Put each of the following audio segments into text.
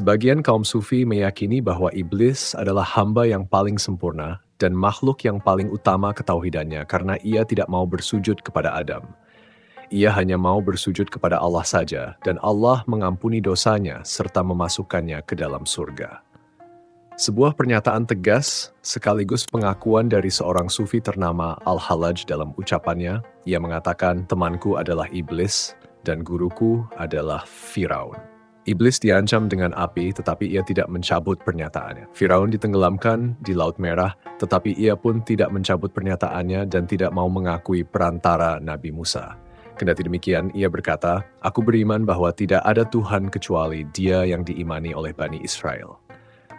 Sebagian kaum sufi meyakini bahwa iblis adalah hamba yang paling sempurna dan makhluk yang paling utama ketauhidannya karena ia tidak mau bersujud kepada Adam. Ia hanya mau bersujud kepada Allah saja dan Allah mengampuni dosanya serta memasukkannya ke dalam surga. Sebuah pernyataan tegas sekaligus pengakuan dari seorang sufi ternama Al-Hallaj dalam ucapannya. Ia mengatakan, temanku adalah iblis dan guruku adalah Firaun. Iblis diancam dengan api, tetapi ia tidak mencabut pernyataannya. Firaun ditenggelamkan di Laut Merah, tetapi ia pun tidak mencabut pernyataannya dan tidak mau mengakui perantara Nabi Musa. Kendati demikian, ia berkata, aku beriman bahwa tidak ada Tuhan kecuali Dia yang diimani oleh Bani Israel.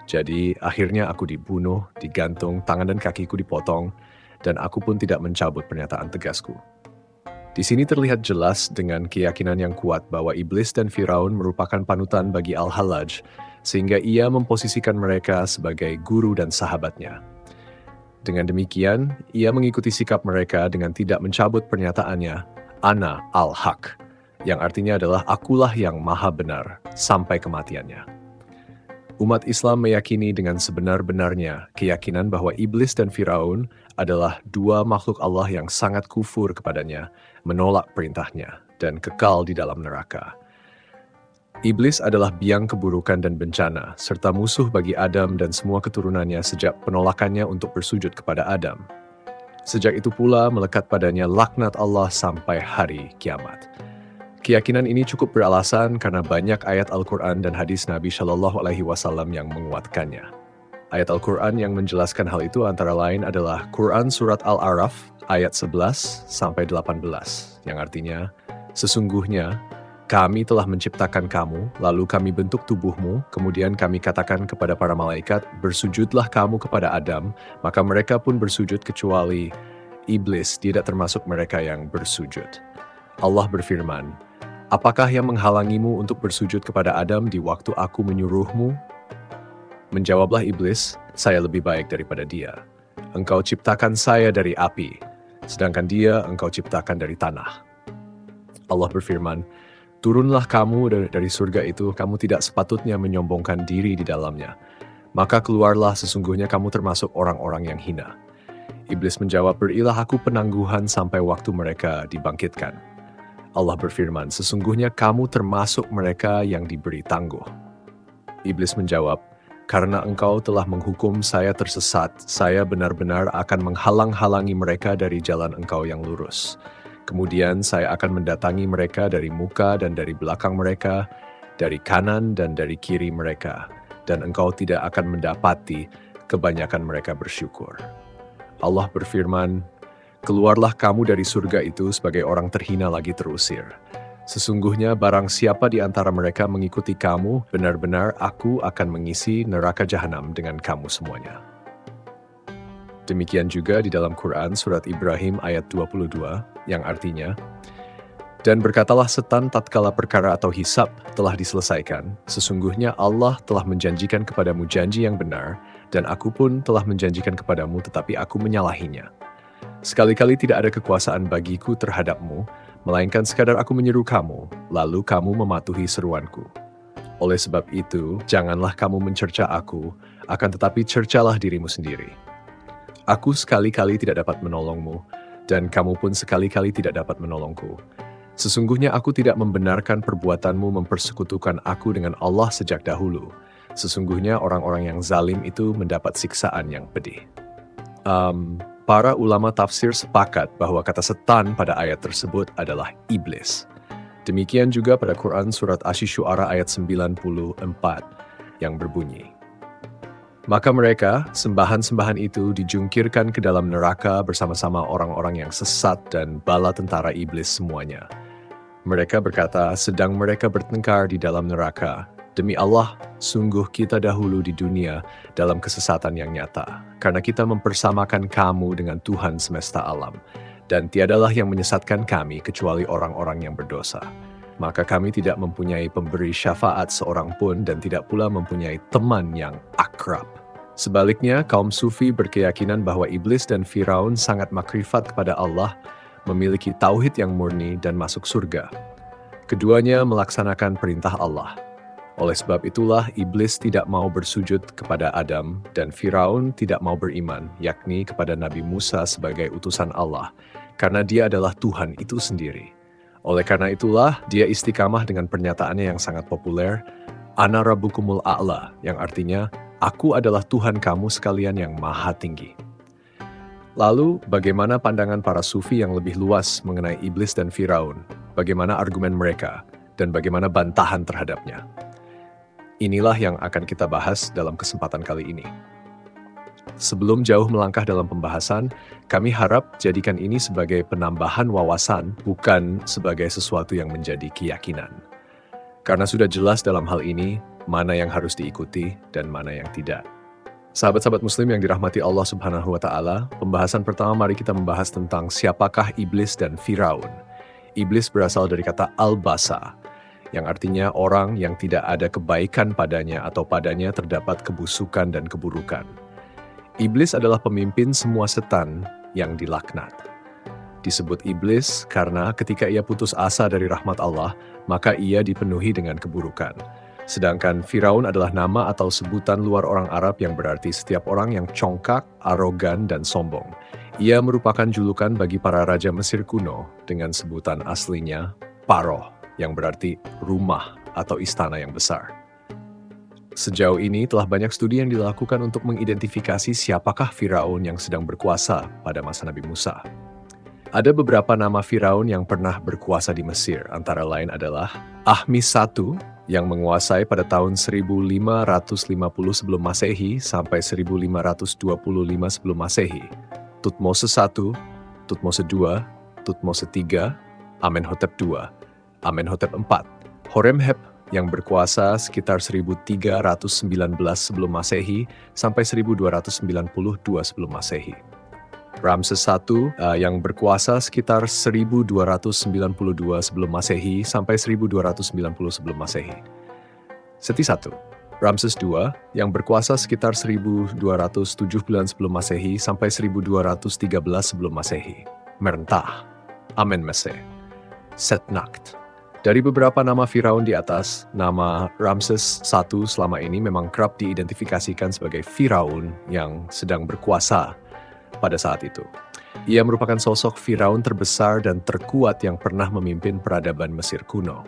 Jadi, akhirnya aku dibunuh, digantung, tangan dan kakiku dipotong, dan aku pun tidak mencabut pernyataan tegasku. Di sini terlihat jelas dengan keyakinan yang kuat bahwa iblis dan Firaun merupakan panutan bagi Al-Hallaj, sehingga ia memposisikan mereka sebagai guru dan sahabatnya. Dengan demikian, ia mengikuti sikap mereka dengan tidak mencabut pernyataannya, Ana al-Haq, yang artinya adalah akulah yang maha benar, sampai kematiannya. Umat Islam meyakini dengan sebenar-benarnya keyakinan bahwa iblis dan Firaun adalah dua makhluk Allah yang sangat kufur kepadanya, menolak perintahnya, dan kekal di dalam neraka. Iblis adalah biang keburukan dan bencana, serta musuh bagi Adam dan semua keturunannya sejak penolakannya untuk bersujud kepada Adam. Sejak itu pula melekat padanya laknat Allah sampai hari kiamat. Keyakinan ini cukup beralasan karena banyak ayat Al-Quran dan hadis Nabi Shallallahu Alaihi Wasallam yang menguatkannya. Ayat Al-Quran yang menjelaskan hal itu antara lain adalah Quran Surat Al-A'raf ayat 11-18, yang artinya, sesungguhnya kami telah menciptakan kamu, lalu kami bentuk tubuhmu, kemudian kami katakan kepada para malaikat, bersujudlah kamu kepada Adam, maka mereka pun bersujud kecuali iblis tidak termasuk mereka yang bersujud. Allah berfirman, apakah yang menghalangimu untuk bersujud kepada Adam di waktu aku menyuruhmu? Menjawablah iblis, saya lebih baik daripada dia. Engkau ciptakan saya dari api, sedangkan dia engkau ciptakan dari tanah. Allah berfirman, turunlah kamu dari surga itu, kamu tidak sepatutnya menyombongkan diri di dalamnya. Maka keluarlah, sesungguhnya kamu termasuk orang-orang yang hina. Iblis menjawab, berilah aku penangguhan sampai waktu mereka dibangkitkan. Allah berfirman, sesungguhnya kamu termasuk mereka yang diberi tangguh. Iblis menjawab, karena engkau telah menghukum saya tersesat, saya benar-benar akan menghalang-halangi mereka dari jalan engkau yang lurus. Kemudian saya akan mendatangi mereka dari muka dan dari belakang mereka, dari kanan dan dari kiri mereka, dan engkau tidak akan mendapati kebanyakan mereka bersyukur. Allah berfirman, keluarlah kamu dari surga itu sebagai orang terhina lagi terusir. Sesungguhnya barang siapa di antara mereka mengikuti kamu, benar-benar aku akan mengisi neraka jahanam dengan kamu semuanya. Demikian juga di dalam Quran Surat Ibrahim ayat 22, yang artinya, dan berkatalah setan tatkala perkara atau hisab telah diselesaikan, sesungguhnya Allah telah menjanjikan kepadamu janji yang benar, dan aku pun telah menjanjikan kepadamu tetapi aku menyalahinya. Sekali-kali tidak ada kekuasaan bagiku terhadapmu, melainkan sekadar aku menyeru kamu, lalu kamu mematuhi seruanku. Oleh sebab itu, janganlah kamu mencerca aku, akan tetapi cercalah dirimu sendiri. Aku sekali-kali tidak dapat menolongmu, dan kamu pun sekali-kali tidak dapat menolongku. Sesungguhnya aku tidak membenarkan perbuatanmu mempersekutukan aku dengan Allah sejak dahulu. Sesungguhnya orang-orang yang zalim itu mendapat siksaan yang pedih. Para ulama tafsir sepakat bahwa kata setan pada ayat tersebut adalah iblis. Demikian juga pada Quran Surat Asy-Syu'ara ayat 94 yang berbunyi, maka mereka, sembahan-sembahan itu dijungkirkan ke dalam neraka bersama-sama orang-orang yang sesat dan bala tentara iblis semuanya. Mereka berkata, sedang mereka bertengkar di dalam neraka, demi Allah, sungguh kita dahulu di dunia dalam kesesatan yang nyata, karena kita mempersamakan kamu dengan Tuhan semesta alam, dan tiadalah yang menyesatkan kami kecuali orang-orang yang berdosa. Maka kami tidak mempunyai pemberi syafaat seorang pun dan tidak pula mempunyai teman yang akrab. Sebaliknya, kaum sufi berkeyakinan bahwa iblis dan Firaun sangat makrifat kepada Allah, memiliki tauhid yang murni dan masuk surga. Keduanya melaksanakan perintah Allah. Oleh sebab itulah iblis tidak mau bersujud kepada Adam dan Firaun tidak mau beriman, yakni kepada Nabi Musa sebagai utusan Allah, karena dia adalah Tuhan itu sendiri. Oleh karena itulah dia istiqamah dengan pernyataannya yang sangat populer, Ana Rabbukumul A'la, yang artinya, Aku adalah Tuhan kamu sekalian yang maha tinggi. Lalu, bagaimana pandangan para sufi yang lebih luas mengenai iblis dan Firaun? Bagaimana argumen mereka? Dan bagaimana bantahan terhadapnya? Inilah yang akan kita bahas dalam kesempatan kali ini. Sebelum jauh melangkah dalam pembahasan, kami harap jadikan ini sebagai penambahan wawasan, bukan sebagai sesuatu yang menjadi keyakinan. Karena sudah jelas dalam hal ini, mana yang harus diikuti dan mana yang tidak. Sahabat-sahabat muslim yang dirahmati Allah Subhanahu wa Ta'ala, pembahasan pertama mari kita membahas tentang siapakah iblis dan Firaun. Iblis berasal dari kata al-basa, yang artinya orang yang tidak ada kebaikan padanya atau padanya terdapat kebusukan dan keburukan. Iblis adalah pemimpin semua setan yang dilaknat. Disebut iblis karena ketika ia putus asa dari rahmat Allah, maka ia dipenuhi dengan keburukan. Sedangkan Firaun adalah nama atau sebutan luar orang Arab yang berarti setiap orang yang congkak, arogan, dan sombong. Ia merupakan julukan bagi para raja Mesir kuno dengan sebutan aslinya Paroh, yang berarti rumah atau istana yang besar. Sejauh ini telah banyak studi yang dilakukan untuk mengidentifikasi siapakah Firaun yang sedang berkuasa pada masa Nabi Musa. Ada beberapa nama Firaun yang pernah berkuasa di Mesir, antara lain adalah Ahmis I yang menguasai pada tahun 1550 sebelum Masehi sampai 1525 sebelum Masehi, Tutmose I, Tutmose II, Tutmose III, Amenhotep II, Amenhotep IV, Horemheb yang berkuasa sekitar 1319 sebelum Masehi sampai 1292 sebelum Masehi. Ramses I yang berkuasa sekitar 1292 sebelum Masehi sampai 1290 sebelum Masehi. Seti I, Ramses II yang berkuasa sekitar 1207 sebelum Masehi sampai 1213 sebelum Masehi. Merentah, Amenmese, Setnakht. Dari beberapa nama Firaun di atas, nama Ramses I selama ini memang kerap diidentifikasikan sebagai Firaun yang sedang berkuasa pada saat itu. Ia merupakan sosok Firaun terbesar dan terkuat yang pernah memimpin peradaban Mesir kuno.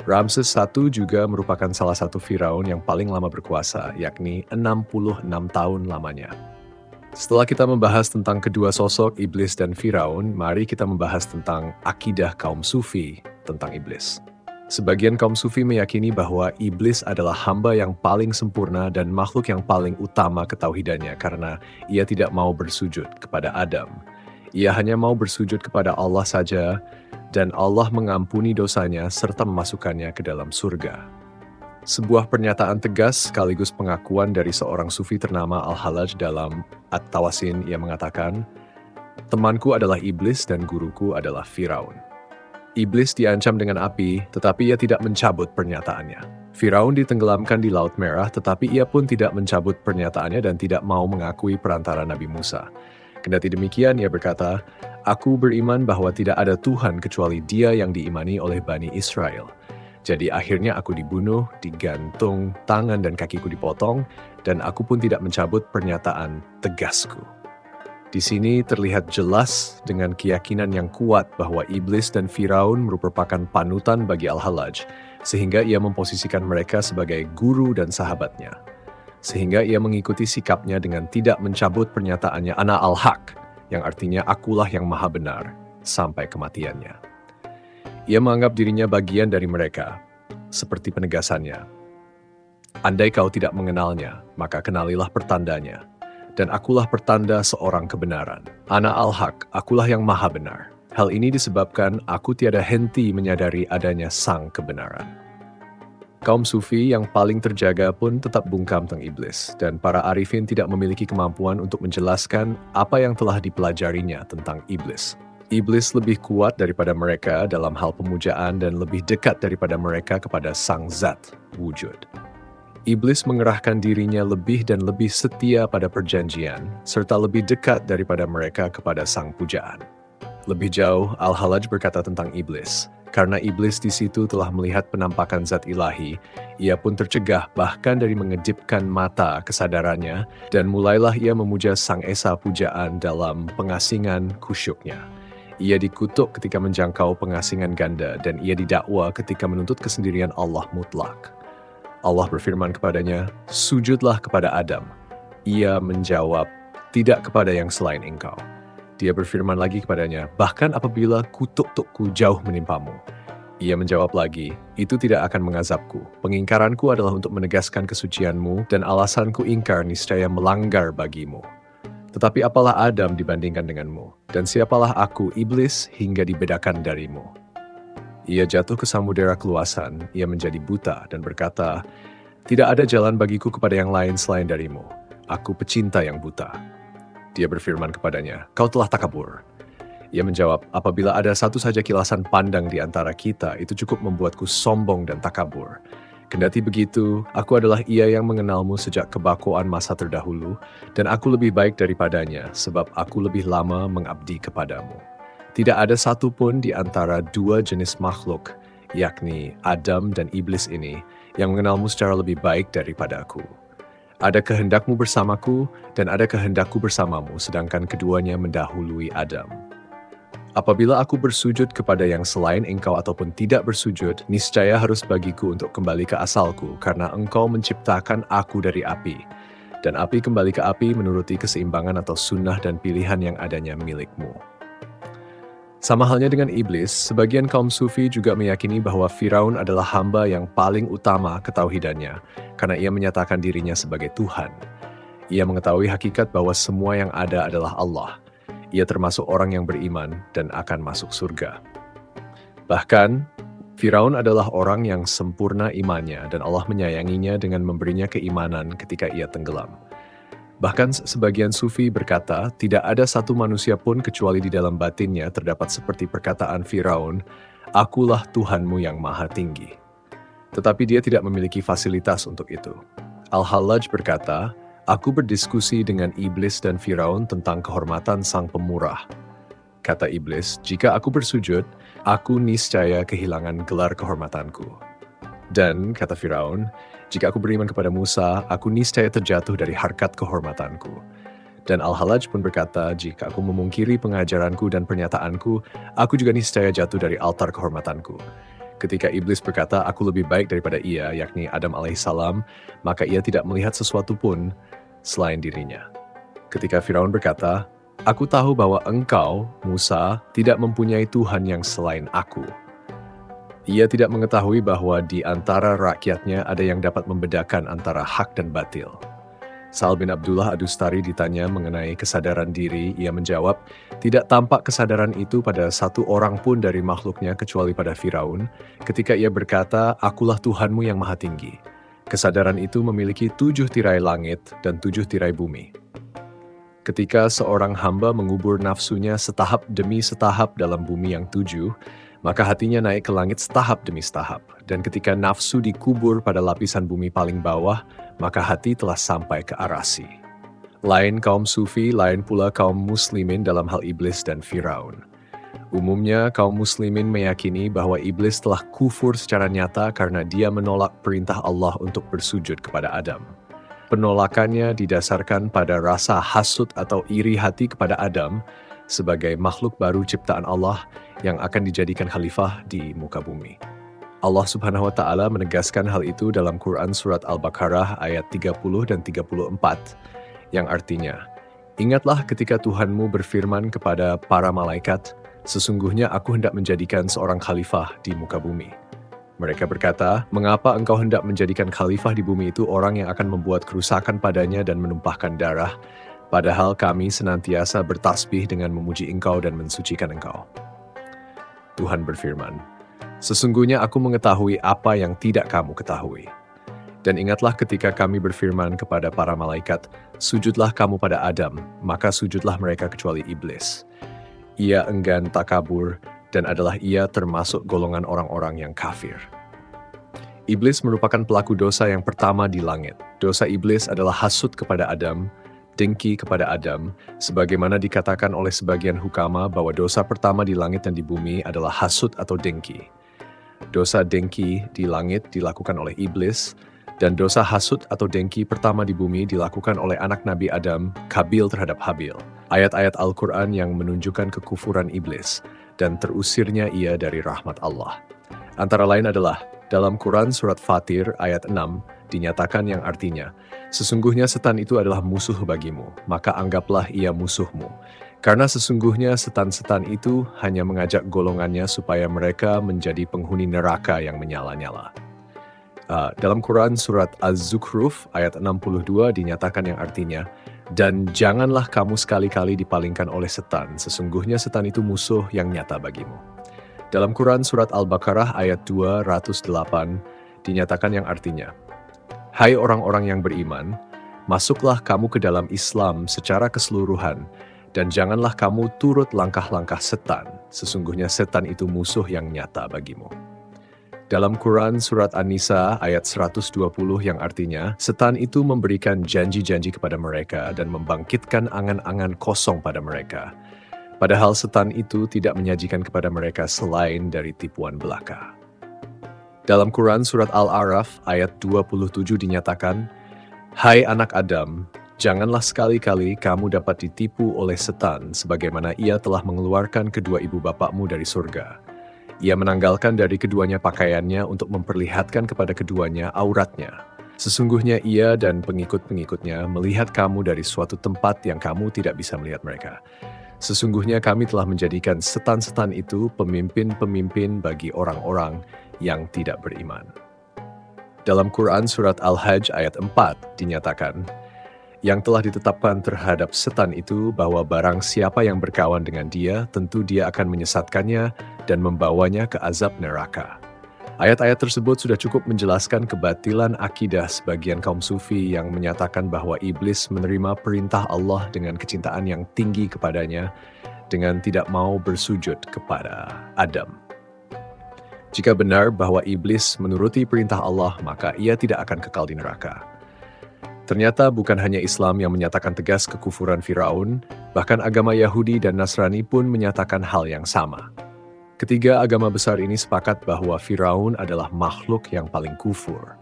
Ramses I juga merupakan salah satu Firaun yang paling lama berkuasa, yakni 66 tahun lamanya. Setelah kita membahas tentang kedua sosok iblis dan Firaun, mari kita membahas tentang akidah kaum sufi tentang iblis. Sebagian kaum sufi meyakini bahwa iblis adalah hamba yang paling sempurna dan makhluk yang paling utama ketauhidannya karena ia tidak mau bersujud kepada Adam. Ia hanya mau bersujud kepada Allah saja dan Allah mengampuni dosanya serta memasukkannya ke dalam surga. Sebuah pernyataan tegas sekaligus pengakuan dari seorang sufi ternama Al-Hallaj dalam At-Tawasin. Ia mengatakan, "Temanku adalah iblis dan guruku adalah Firaun." Iblis diancam dengan api, tetapi ia tidak mencabut pernyataannya. Firaun ditenggelamkan di Laut Merah, tetapi ia pun tidak mencabut pernyataannya dan tidak mau mengakui perantara Nabi Musa. Kendati demikian, ia berkata, "Aku beriman bahwa tidak ada Tuhan kecuali Dia yang diimani oleh Bani Israel. Jadi akhirnya aku dibunuh, digantung, tangan dan kakiku dipotong, dan aku pun tidak mencabut pernyataan tegasku." Di sini terlihat jelas dengan keyakinan yang kuat bahwa iblis dan Firaun merupakan panutan bagi Al-Hallaj, sehingga ia memposisikan mereka sebagai guru dan sahabatnya. Sehingga ia mengikuti sikapnya dengan tidak mencabut pernyataannya Ana al-Haq, yang artinya akulah yang maha benar, sampai kematiannya. Ia menganggap dirinya bagian dari mereka, seperti penegasannya. Andai kau tidak mengenalnya, maka kenalilah pertandanya. Dan akulah pertanda seorang kebenaran. Ana al-Haq, akulah yang maha benar. Hal ini disebabkan aku tiada henti menyadari adanya sang kebenaran. Kaum sufi yang paling terjaga pun tetap bungkam tentang iblis, dan para arifin tidak memiliki kemampuan untuk menjelaskan apa yang telah dipelajarinya tentang iblis. Iblis lebih kuat daripada mereka dalam hal pemujaan dan lebih dekat daripada mereka kepada sang zat, wujud. Iblis mengerahkan dirinya lebih dan lebih setia pada perjanjian, serta lebih dekat daripada mereka kepada sang pujaan. Lebih jauh, Al-Hallaj berkata tentang iblis, Karena iblis di situ telah melihat penampakan zat ilahi, ia pun tercegah bahkan dari mengedipkan mata kesadarannya, dan mulailah ia memuja Sang Esa pujaan dalam pengasingan kusyuknya. Ia dikutuk ketika menjangkau pengasingan ganda, dan ia didakwa ketika menuntut kesendirian Allah mutlak. Allah berfirman kepadanya, "Sujudlah kepada Adam." Ia menjawab, "Tidak kepada yang selain engkau." Dia berfirman lagi kepadanya, "Bahkan apabila kutuk-tukku jauh menimpamu." Ia menjawab lagi, "Itu tidak akan mengazabku. Pengingkaranku adalah untuk menegaskan kesucianmu, dan alasanku ingkar niscaya melanggar bagimu. Tetapi apalah Adam dibandingkan denganmu, dan siapalah aku, iblis, hingga dibedakan darimu?" Ia jatuh ke samudera keluasan, ia menjadi buta, dan berkata, "Tidak ada jalan bagiku kepada yang lain selain darimu. Aku pecinta yang buta." Dia berfirman kepadanya, "Kau telah takabur." Ia menjawab, "Apabila ada satu saja kilasan pandang di antara kita, itu cukup membuatku sombong dan takabur. Kendati begitu, aku adalah ia yang mengenalmu sejak kebakoan masa terdahulu, dan aku lebih baik daripadanya, sebab aku lebih lama mengabdi kepadamu. Tidak ada satu pun di antara dua jenis makhluk, yakni Adam dan iblis ini, yang mengenalmu secara lebih baik daripada aku. Ada kehendakmu bersamaku, dan ada kehendakku bersamamu, sedangkan keduanya mendahului Adam. Apabila aku bersujud kepada yang selain engkau ataupun tidak bersujud, niscaya harus bagiku untuk kembali ke asalku, karena engkau menciptakan aku dari api, dan api kembali ke api menuruti keseimbangan atau sunnah dan pilihan yang adanya milikmu." Sama halnya dengan iblis, sebagian kaum sufi juga meyakini bahwa Firaun adalah hamba yang paling utama ketauhidannya, karena ia menyatakan dirinya sebagai Tuhan. Ia mengetahui hakikat bahwa semua yang ada adalah Allah. Ia termasuk orang yang beriman dan akan masuk surga. Bahkan, Firaun adalah orang yang sempurna imannya, dan Allah menyayanginya dengan memberinya keimanan ketika ia tenggelam. Bahkan sebagian sufi berkata, tidak ada satu manusia pun kecuali di dalam batinnya terdapat seperti perkataan Firaun, "Akulah Tuhanmu yang maha tinggi." Tetapi dia tidak memiliki fasilitas untuk itu. Al-Hallaj berkata, "Aku berdiskusi dengan iblis dan Firaun tentang kehormatan sang pemurah." Kata iblis, "Jika aku bersujud, aku niscaya kehilangan gelar kehormatanku." Dan kata Firaun, "Jika aku beriman kepada Musa, aku niscaya terjatuh dari harkat kehormatanku." Dan Al-Hallaj pun berkata, "Jika aku memungkiri pengajaranku dan pernyataanku, aku juga niscaya jatuh dari altar kehormatanku." Ketika iblis berkata, "Aku lebih baik daripada ia," yakni Adam alaihissalam, maka ia tidak melihat sesuatu pun selain dirinya. Ketika Firaun berkata, "Aku tahu bahwa engkau, Musa, tidak mempunyai Tuhan yang selain aku." Ia tidak mengetahui bahwa di antara rakyatnya ada yang dapat membedakan antara hak dan batil. Sa'al bin Abdullah Ad-Dustari ditanya mengenai kesadaran diri, ia menjawab, "Tidak tampak kesadaran itu pada satu orang pun dari makhluknya kecuali pada Firaun, ketika ia berkata, 'Akulah Tuhanmu yang maha tinggi.' Kesadaran itu memiliki 7 tirai langit dan 7 tirai bumi. Ketika seorang hamba mengubur nafsunya setahap demi setahap dalam bumi yang 7, maka hatinya naik ke langit setahap demi setahap. Dan ketika nafsu dikubur pada lapisan bumi paling bawah, maka hati telah sampai ke Arasi. Lain kaum sufi, lain pula kaum muslimin dalam hal iblis dan Firaun. Umumnya, kaum muslimin meyakini bahwa iblis telah kufur secara nyata karena dia menolak perintah Allah untuk bersujud kepada Adam. Penolakannya didasarkan pada rasa hasud atau iri hati kepada Adam sebagai makhluk baru ciptaan Allah yang akan dijadikan khalifah di muka bumi. Allah Subhanahu wa Ta'ala menegaskan hal itu dalam Quran Surat Al-Baqarah ayat 30 dan 34, yang artinya, "Ingatlah ketika Tuhanmu berfirman kepada para malaikat, 'Sesungguhnya aku hendak menjadikan seorang khalifah di muka bumi.' Mereka berkata, 'Mengapa engkau hendak menjadikan khalifah di bumi itu orang yang akan membuat kerusakan padanya dan menumpahkan darah, padahal kami senantiasa bertasbih dengan memuji engkau dan mensucikan engkau?' Tuhan berfirman, 'Sesungguhnya aku mengetahui apa yang tidak kamu ketahui. Dan ingatlah ketika kami berfirman kepada para malaikat, sujudlah kamu pada Adam, maka sujudlah mereka kecuali iblis. Ia enggan takabur, dan adalah ia termasuk golongan orang-orang yang kafir.' Iblis merupakan pelaku dosa yang pertama di langit. Dosa iblis adalah hasud kepada Adam, dengki kepada Adam, sebagaimana dikatakan oleh sebagian hukama bahwa dosa pertama di langit dan di bumi adalah hasud atau dengki. Dosa dengki di langit dilakukan oleh iblis, dan dosa hasud atau dengki pertama di bumi dilakukan oleh anak Nabi Adam, Kabil terhadap Habil. Ayat-ayat Al-Quran yang menunjukkan kekufuran iblis dan terusirnya ia dari rahmat Allah. Antara lain adalah dalam Quran Surat Fatir ayat 6 dinyatakan yang artinya, sesungguhnya setan itu adalah musuh bagimu, maka anggaplah ia musuhmu. Karena sesungguhnya setan-setan itu hanya mengajak golongannya supaya mereka menjadi penghuni neraka yang menyala-nyala. Dalam Quran Surat Az-Zukhruf ayat 62 dinyatakan yang artinya, dan janganlah kamu sekali-kali dipalingkan oleh setan, sesungguhnya setan itu musuh yang nyata bagimu. Dalam Quran Surat Al-Baqarah ayat 208 dinyatakan yang artinya, hai orang-orang yang beriman, masuklah kamu ke dalam Islam secara keseluruhan, dan janganlah kamu turut langkah-langkah setan, sesungguhnya setan itu musuh yang nyata bagimu. Dalam Quran Surat An-Nisa ayat 120 yang artinya, setan itu memberikan janji-janji kepada mereka dan membangkitkan angan-angan kosong pada mereka. Padahal setan itu tidak menyajikan kepada mereka selain dari tipuan belaka. Dalam Quran Surat Al-A'raf ayat 27 dinyatakan, hai anak Adam, janganlah sekali-kali kamu dapat ditipu oleh setan sebagaimana ia telah mengeluarkan kedua ibu bapakmu dari surga. Ia menanggalkan dari keduanya pakaiannya untuk memperlihatkan kepada keduanya auratnya. Sesungguhnya ia dan pengikut-pengikutnya melihat kamu dari suatu tempat yang kamu tidak bisa melihat mereka. Sesungguhnya kami telah menjadikan setan-setan itu pemimpin-pemimpin bagi orang-orang yang tidak beriman. Dalam Quran Surat Al-Hajj ayat 4 dinyatakan, yang telah ditetapkan terhadap setan itu bahwa barang siapa yang berkawan dengan dia, tentu dia akan menyesatkannya dan membawanya ke azab neraka. Ayat-ayat tersebut sudah cukup menjelaskan kebatilan akidah sebagian kaum sufi yang menyatakan bahwa iblis menerima perintah Allah dengan kecintaan yang tinggi kepadanya dengan tidak mau bersujud kepada Adam. Jika benar bahwa iblis menuruti perintah Allah, maka ia tidak akan kekal di neraka. Ternyata bukan hanya Islam yang menyatakan tegas kekufuran Firaun, bahkan agama Yahudi dan Nasrani pun menyatakan hal yang sama. Ketiga agama besar ini sepakat bahwa Firaun adalah makhluk yang paling kufur.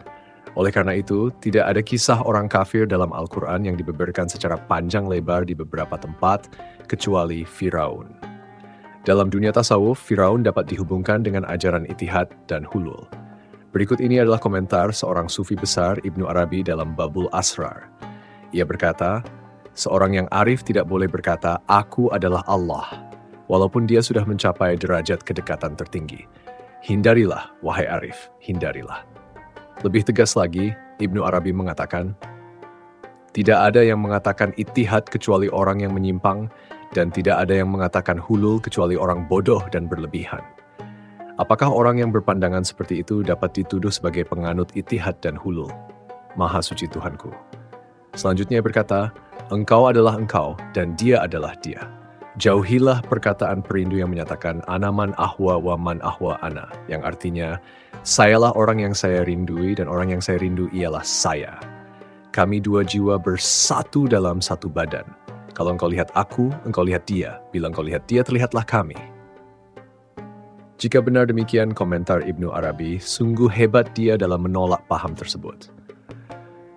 Oleh karena itu, tidak ada kisah orang kafir dalam Al-Quran yang dibeberkan secara panjang lebar di beberapa tempat, kecuali Firaun. Dalam dunia tasawuf, Firaun dapat dihubungkan dengan ajaran Ittihad dan Hulul. Berikut ini adalah komentar seorang sufi besar Ibnu Arabi dalam Babul Asrar. Ia berkata, seorang yang arif tidak boleh berkata, aku adalah Allah, walaupun dia sudah mencapai derajat kedekatan tertinggi. Hindarilah, wahai arif, hindarilah. Lebih tegas lagi, Ibnu Arabi mengatakan, tidak ada yang mengatakan ittihad kecuali orang yang menyimpang, dan tidak ada yang mengatakan hulul kecuali orang bodoh dan berlebihan. Apakah orang yang berpandangan seperti itu dapat dituduh sebagai penganut ittihad dan hulul? Maha suci Tuhanku. Selanjutnya berkata, engkau adalah engkau dan dia adalah dia. Jauhilah perkataan perindu yang menyatakan ana man ahwa wa man ahwa ana, yang artinya sayalah orang yang saya rindui dan orang yang saya rindu ialah saya. Kami dua jiwa bersatu dalam satu badan. Kalau engkau lihat aku, engkau lihat dia. Bila engkau lihat dia, terlihatlah kami. Jika benar demikian komentar Ibnu Arabi, sungguh hebat dia dalam menolak paham tersebut.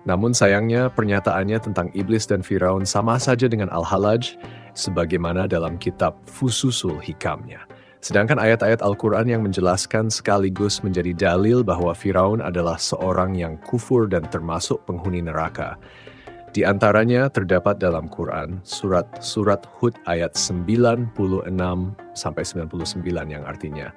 Namun sayangnya pernyataannya tentang iblis dan Firaun sama saja dengan Al-Halaj sebagaimana dalam kitab Fususul Hikamnya. Sedangkan ayat-ayat Al-Quran yang menjelaskan sekaligus menjadi dalil bahwa Firaun adalah seorang yang kufur dan termasuk penghuni neraka. Di antaranya terdapat dalam Quran surat Hud ayat 96-99 yang artinya,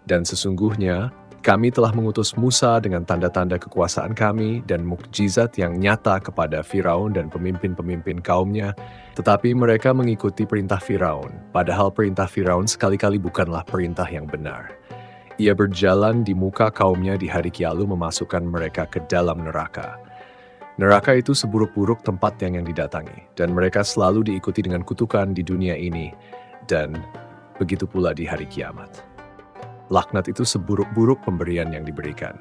dan sesungguhnya kami telah mengutus Musa dengan tanda-tanda kekuasaan kami dan mukjizat yang nyata kepada Firaun dan pemimpin-pemimpin kaumnya, tetapi mereka mengikuti perintah Firaun, padahal perintah Firaun sekali-kali bukanlah perintah yang benar. Ia berjalan di muka kaumnya di hari Kialu memasukkan mereka ke dalam neraka. Neraka itu seburuk-buruk tempat yang didatangi, dan mereka selalu diikuti dengan kutukan di dunia ini, dan begitu pula di hari kiamat. Laknat itu seburuk-buruk pemberian yang diberikan.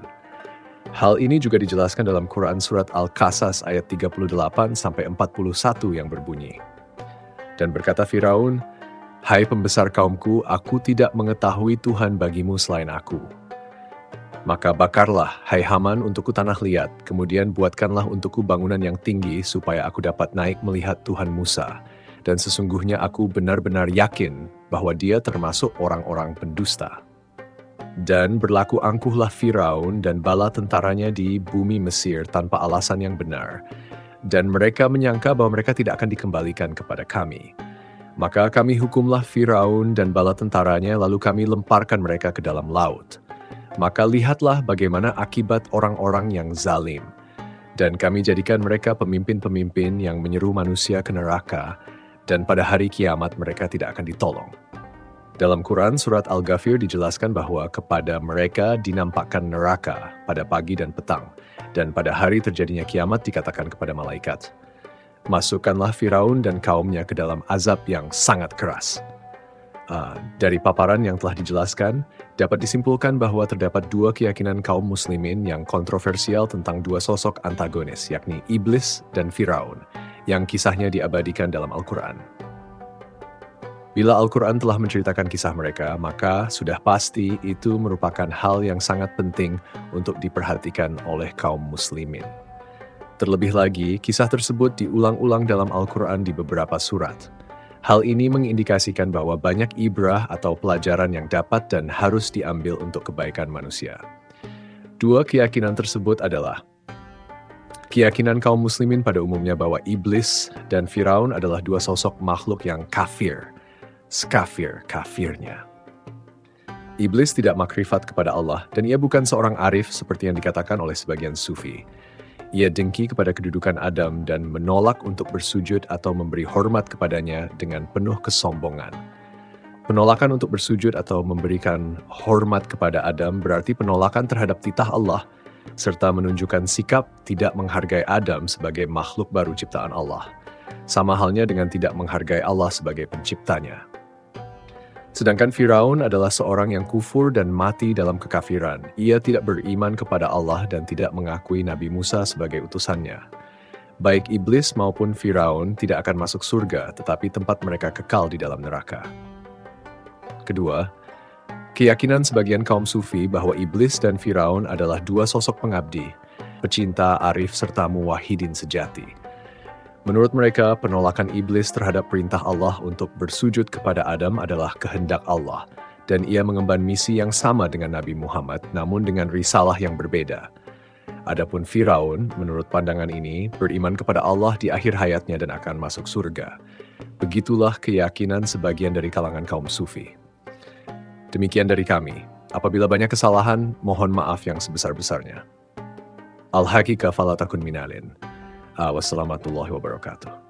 Hal ini juga dijelaskan dalam Quran Surat Al-Qasas ayat 38-41 yang berbunyi. Dan berkata Firaun, hai pembesar kaumku, aku tidak mengetahui Tuhan bagimu selain aku. Maka bakarlah, hai Haman, untukku tanah liat, kemudian buatkanlah untukku bangunan yang tinggi supaya aku dapat naik melihat Tuhan Musa. Dan sesungguhnya aku benar-benar yakin bahwa dia termasuk orang-orang pendusta. Dan berlaku angkuhlah Firaun dan bala tentaranya di bumi Mesir tanpa alasan yang benar. Dan mereka menyangka bahwa mereka tidak akan dikembalikan kepada kami. Maka kami hukumlah Firaun dan bala tentaranya, lalu kami lemparkan mereka ke dalam laut. Maka lihatlah bagaimana akibat orang-orang yang zalim. Dan kami jadikan mereka pemimpin-pemimpin yang menyeru manusia ke neraka, dan pada hari kiamat mereka tidak akan ditolong. Dalam Quran Surat Al-Ghafir dijelaskan bahwa kepada mereka dinampakkan neraka pada pagi dan petang, dan pada hari terjadinya kiamat dikatakan kepada malaikat, masukkanlah Firaun dan kaumnya ke dalam azab yang sangat keras. Dari paparan yang telah dijelaskan, dapat disimpulkan bahwa terdapat dua keyakinan kaum muslimin yang kontroversial tentang dua sosok antagonis, yakni Iblis dan Firaun, yang kisahnya diabadikan dalam Al-Quran. Bila Al-Quran telah menceritakan kisah mereka, maka sudah pasti itu merupakan hal yang sangat penting untuk diperhatikan oleh kaum muslimin. Terlebih lagi, kisah tersebut diulang-ulang dalam Al-Quran di beberapa surat. Hal ini mengindikasikan bahwa banyak ibrah atau pelajaran yang dapat dan harus diambil untuk kebaikan manusia. Dua keyakinan tersebut adalah keyakinan kaum muslimin pada umumnya bahwa Iblis dan Firaun adalah dua sosok makhluk yang kafir, kafirnya. Iblis tidak makrifat kepada Allah dan ia bukan seorang arif seperti yang dikatakan oleh sebagian sufi. Ia dengki kepada kedudukan Adam dan menolak untuk bersujud atau memberi hormat kepadanya dengan penuh kesombongan. Penolakan untuk bersujud atau memberikan hormat kepada Adam berarti penolakan terhadap titah Allah, serta menunjukkan sikap tidak menghargai Adam sebagai makhluk baru ciptaan Allah. Sama halnya dengan tidak menghargai Allah sebagai penciptanya. Sedangkan Firaun adalah seorang yang kufur dan mati dalam kekafiran. Ia tidak beriman kepada Allah dan tidak mengakui Nabi Musa sebagai utusannya. Baik Iblis maupun Firaun tidak akan masuk surga, tetapi tempat mereka kekal di dalam neraka. Kedua, keyakinan sebagian kaum sufi bahwa Iblis dan Firaun adalah dua sosok pengabdi, pecinta, arif, serta muwahhidin sejati. Menurut mereka, penolakan Iblis terhadap perintah Allah untuk bersujud kepada Adam adalah kehendak Allah, dan ia mengemban misi yang sama dengan Nabi Muhammad, namun dengan risalah yang berbeda. Adapun Firaun, menurut pandangan ini, beriman kepada Allah di akhir hayatnya dan akan masuk surga. Begitulah keyakinan sebagian dari kalangan kaum sufi. Demikian dari kami. Apabila banyak kesalahan, mohon maaf yang sebesar-besarnya. Al-Haqiqah fala takun minalin. Wassalamualaikum warahmatullahi wabarakatuh.